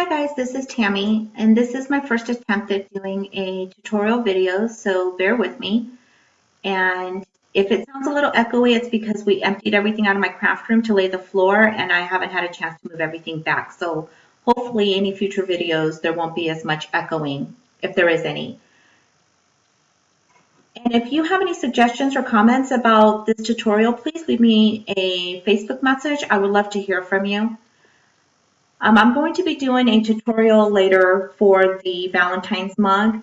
Hi guys, this is Tammy, and this is my first attempt at doing a tutorial video, so bear with me. And if it sounds a little echoey, it's because we emptied everything out of my craft room to lay the floor, and I haven't had a chance to move everything back. So hopefully any future videos, there won't be as much echoing, if there is any. And if you have any suggestions or comments about this tutorial, please leave me a Facebook message. I would love to hear from you. I'm going to be doing a tutorial later for the Valentine's mug,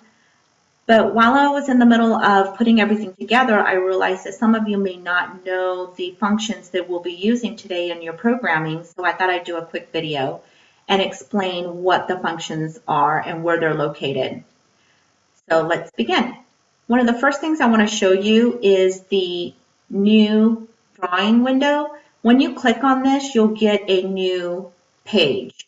but while I was in the middle of putting everything together, I realized that some of you may not know the functions that we'll be using today in your programming, so I thought I'd do a quick video and explain what the functions are and where they're located. So let's begin. One of the first things I want to show you is the new drawing window. When you click on this, you'll get a new page.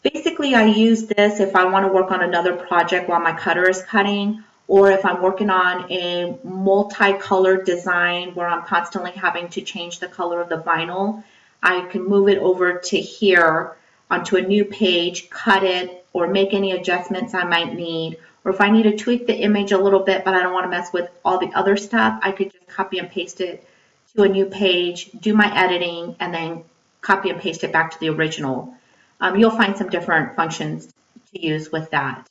Basically, I use this if I want to work on another project while my cutter is cutting, or if I'm working on a multicolored design where I'm constantly having to change the color of the vinyl. I can move it over to here onto a new page, cut it, or make any adjustments I might need. Or if I need to tweak the image a little bit, but I don't want to mess with all the other stuff, I could just copy and paste it to a new page, do my editing, and then copy and paste it back to the original. You'll find some different functions to use with that.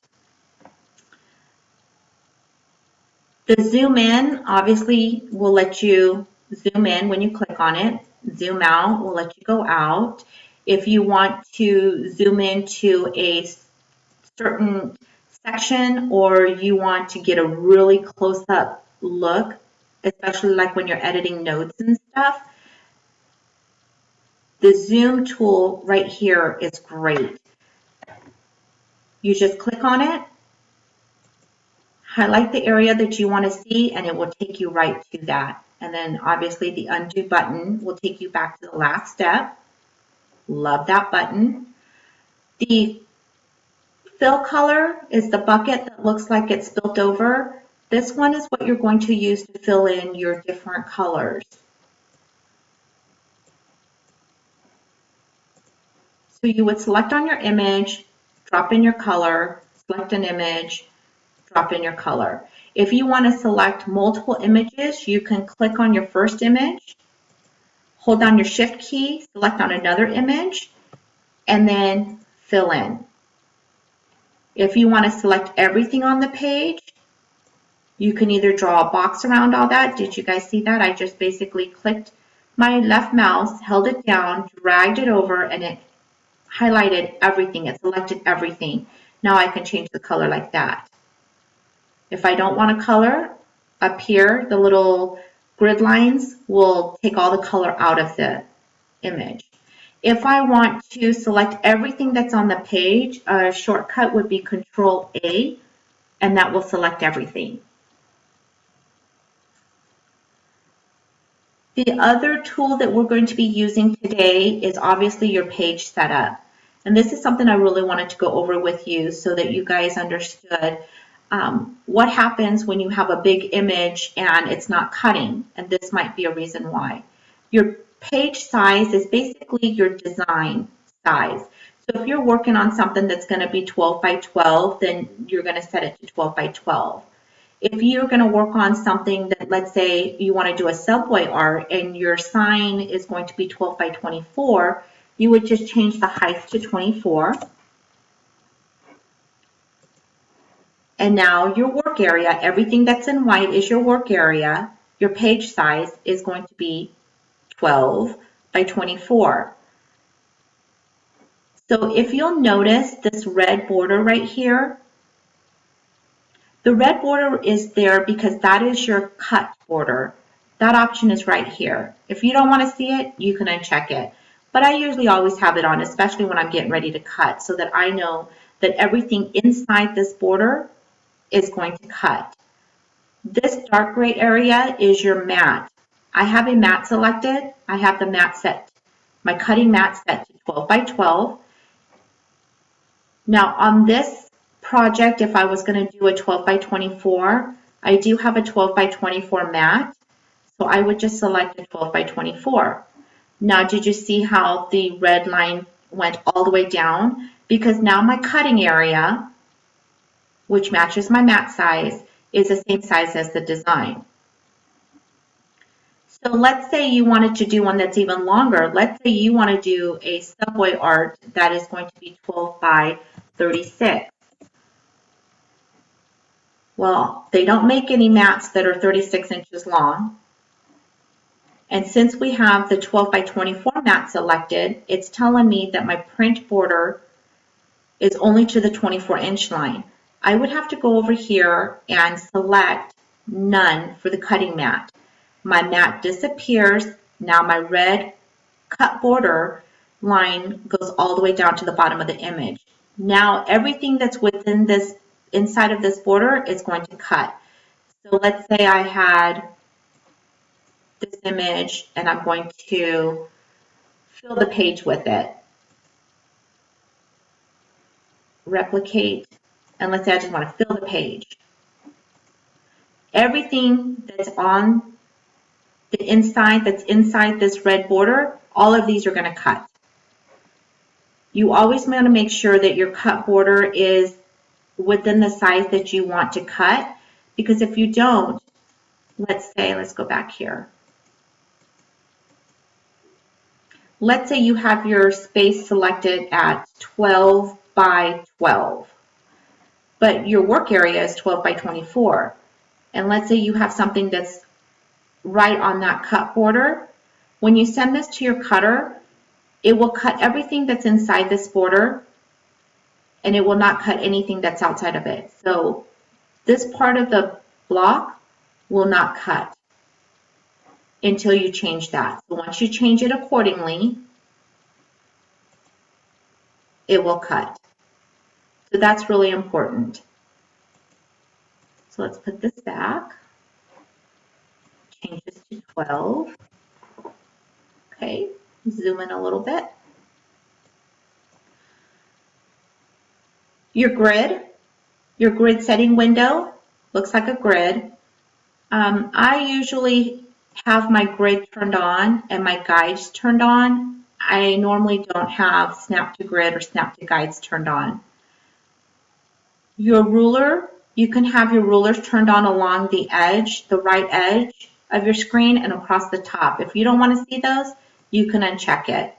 The zoom in obviously will let you zoom in when you click on it. Zoom out will let you go out. If you want to zoom into a certain section or you want to get a really close-up look, especially like when you're editing notes and stuff, the zoom tool right here is great. You just click on it, highlight the area that you want to see, and it will take you right to that. And then obviously the undo button will take you back to the last step. Love that button. The fill color is the bucket that looks like it's spilt over. This one is what you're going to use to fill in your different colors. So you would select on your image, drop in your color, select an image, drop in your color. If you want to select multiple images, you can click on your first image, hold down your shift key, select on another image, and then fill in. If you want to select everything on the page, you can either draw a box around all that. Did you guys see that? I just basically clicked my left mouse, held it down, dragged it over, and it highlighted everything. It selected everything. Now I can change the color like that. If I don't want a color, up here, the little grid lines will take all the color out of the image. If I want to select everything that's on the page, a shortcut would be Control A, and that will select everything. The other tool that we're going to be using today is obviously your page setup. And this is something I really wanted to go over with you so that you guys understood what happens when you have a big image and it's not cutting, and this might be a reason why. Your page size is basically your design size. So if you're working on something that's going to be 12 by 12, then you're going to set it to 12 by 12. If you're going to work on something that, let's say you want to do a subway art and your sign is going to be 12 by 24, you would just change the height to 24. And now your work area, everything that's in white is your work area. Your page size is going to be 12 by 24. So if you'll notice this red border right here, the red border is there because that is your cut border. That option is right here. If you don't want to see it, you can uncheck it. But I usually always have it on, especially when I'm getting ready to cut, so that I know that everything inside this border is going to cut. This dark gray area is your mat. I have a mat selected. I have the mat set, my cutting mat set to 12 by 12. Now on this project, if I was going to do a 12 by 24, I do have a 12 by 24 mat. So I would just select a 12 by 24. Now, did you see how the red line went all the way down? because now my cutting area, which matches my mat size, is the same size as the design. So let's say you wanted to do one that's even longer. Let's say you want to do a subway art that is going to be 12 by 36. Well, they don't make any mats that are 36 inches long. And since we have the 12 by 24 mat selected, it's telling me that my print border is only to the 24-inch line. I would have to go over here and select none for the cutting mat. My mat disappears. Now my red cut border line goes all the way down to the bottom of the image. Now everything that's within this, inside of this border is going to cut. So let's say I had this image and I'm going to fill the page with it. Replicate, and let's say I just want to fill the page. Everything that's on the inside, that's inside this red border, all of these are going to cut. You always want to make sure that your cut border is within the size that you want to cut, because if you don't, let's go back here. Let's say you have your space selected at 12 by 12, but your work area is 12 by 24. And let's say you have something that's right on that cut border. When you send this to your cutter, it will cut everything that's inside this border, and it will not cut anything that's outside of it. So this part of the block will not cut until you change that. So once you change it accordingly, it will cut. So that's really important. So let's put this back. Change this to 12. Okay, zoom in a little bit. Your grid setting window looks like a grid. I usually have my grid turned on and my guides turned on. I normally don't have snap to grid or snap to guides turned on. Your ruler, you can have your rulers turned on along the edge, the right edge of your screen and across the top. If you don't want to see those, you can uncheck it.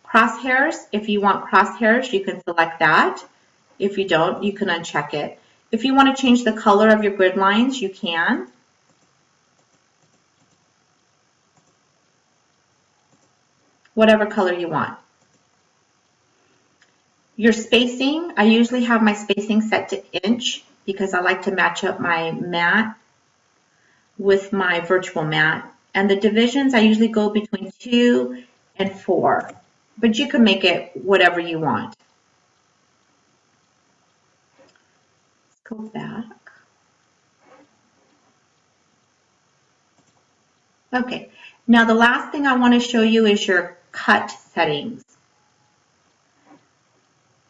Crosshairs, if you want crosshairs, you can select that. If you don't, you can uncheck it. If you want to change the color of your grid lines, you can. Whatever color you want. Your spacing, I usually have my spacing set to inch because I like to match up my mat with my virtual mat. And the divisions, I usually go between 2 and 4, but you can make it whatever you want. Let's go back. Okay, now the last thing I want to show you is your cut settings.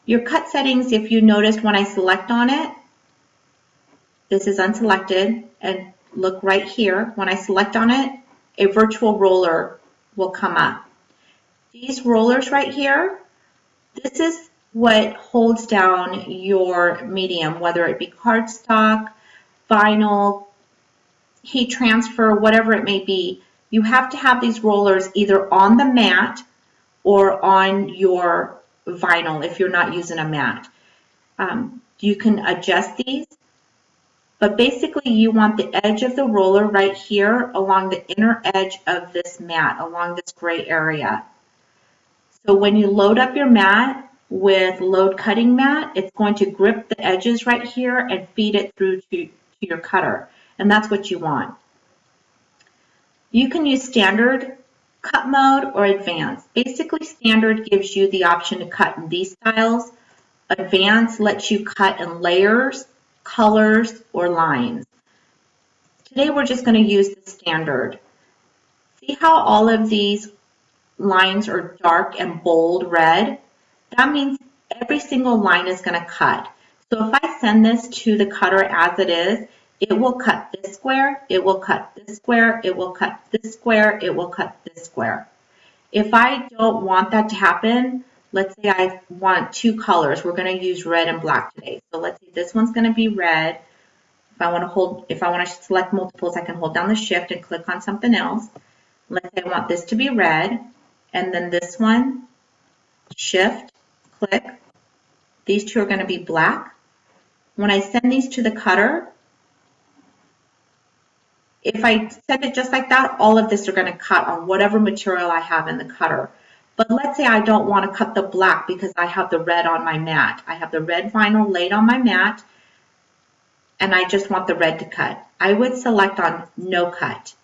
Your cut settings, if you noticed when I select on it, this is unselected, and look right here, when I select on it, a virtual roller will come up. These rollers right here, this is what holds down your medium, whether it be cardstock, vinyl, heat transfer, whatever it may be. You have to have these rollers either on the mat or on your vinyl if you're not using a mat. You can adjust these, but basically you want the edge of the roller right here along the inner edge of this mat, along this gray area. So when you load up your mat with load cutting mat, it's going to grip the edges right here and feed it through to your cutter, and that's what you want. You can use standard cut mode or advanced. Basically, standard gives you the option to cut in these styles. Advanced lets you cut in layers, colors, or lines. Today we're just going to use the standard. See how all of these lines are dark and bold red? That means every single line is going to cut. So if I send this to the cutter as it is, it will cut this square, it will cut this square, it will cut this square, it will cut this square. If I don't want that to happen, Let's say I want two colors. We're going to use red and black today. So let's say this one's going to be red. If I want to select multiples, I can hold down the shift and click on something else. Let's say I want this to be red, and then this one, shift, click. These two are going to be black. When I send these to the cutter, if I send it just like that, all of this are going to cut on whatever material I have in the cutter. But let's say I don't want to cut the black because I have the red on my mat. I have the red vinyl laid on my mat, and I just want the red to cut. I would select on no cut.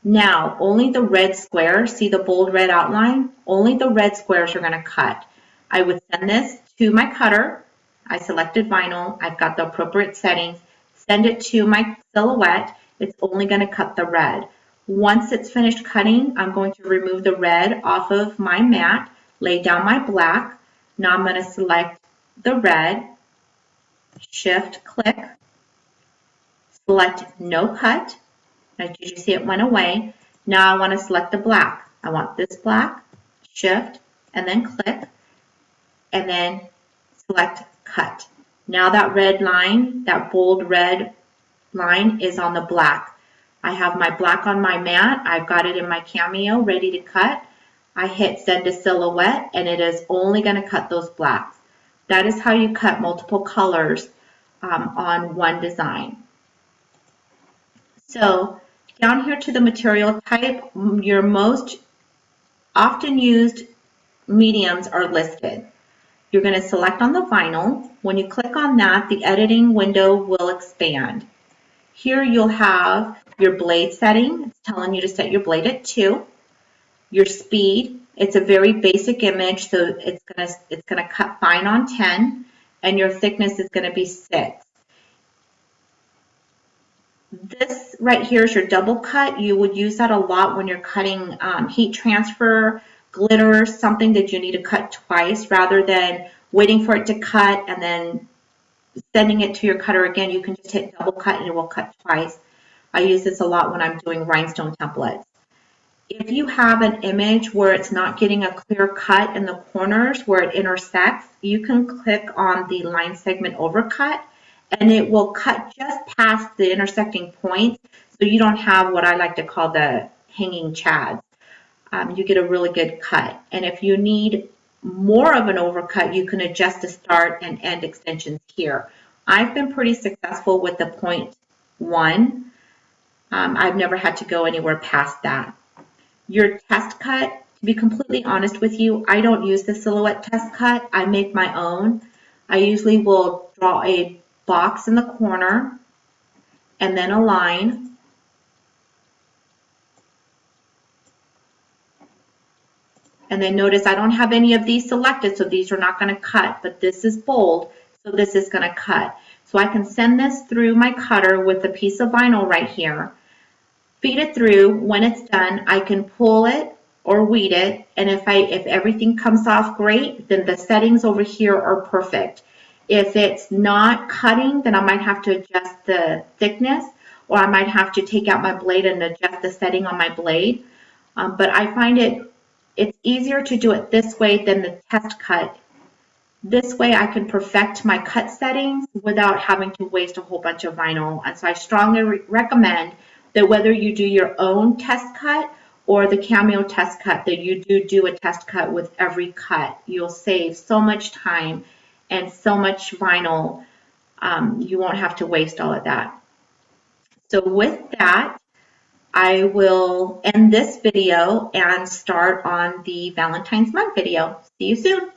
Now, only the red squares, see the bold red outline? Only the red squares are going to cut. I would send this to my cutter. I selected vinyl. I've got the appropriate settings. Send it to my silhouette. It's only going to cut the red. Once it's finished cutting, I'm going to remove the red off of my mat, lay down my black. Now I'm going to select the red, shift, click, select no cut. As you see, it went away. Now I want to select the black. I want this black, shift, and then click, and then select cut. Now that red line, that bold red line is on the black. I have my black on my mat. I've got it in my Cameo ready to cut. I hit send to silhouette, and it is only going to cut those blacks. That is how you cut multiple colors on one design. So down here to the material type, your most often used mediums are listed. You're going to select on the vinyl. When you click on that, the editing window will expand. Here you'll have your blade setting. It's telling you to set your blade at 2. Your speed, it's a very basic image, so it's gonna cut fine on 10, and your thickness is going to be 6. This right here is your double cut. You would use that a lot when you're cutting heat transfer, glitter, something that you need to cut twice rather than waiting for it to cut and then sending it to your cutter again. You can just hit double cut and it will cut twice. I use this a lot when I'm doing rhinestone templates. If you have an image where it's not getting a clear cut in the corners where it intersects, you can click on the line segment overcut and it will cut just past the intersecting points, so you don't have what I like to call the hanging chads. You get a really good cut. And if you need more of an overcut, you can adjust the start and end extensions here. I've been pretty successful with the 0.1. I've never had to go anywhere past that. Your test cut, to be completely honest with you, I don't use the silhouette test cut. I make my own. I usually will draw a box in the corner and then a line. And then notice I don't have any of these selected, so these are not going to cut, but this is bold, so this is going to cut. So I can send this through my cutter with a piece of vinyl right here, feed it through. When it's done, I can pull it or weed it, and if everything comes off great, then the settings over here are perfect. If it's not cutting, then I might have to adjust the thickness, or I might have to take out my blade and adjust the setting on my blade. But I find it's easier to do it this way than the test cut. This way I can perfect my cut settings without having to waste a whole bunch of vinyl. And so I strongly recommend that whether you do your own test cut or the Cameo test cut, that you do a test cut with every cut. You'll save so much time and so much vinyl. You won't have to waste all of that. So with that, I will end this video and start on the Valentine's month video. See you soon.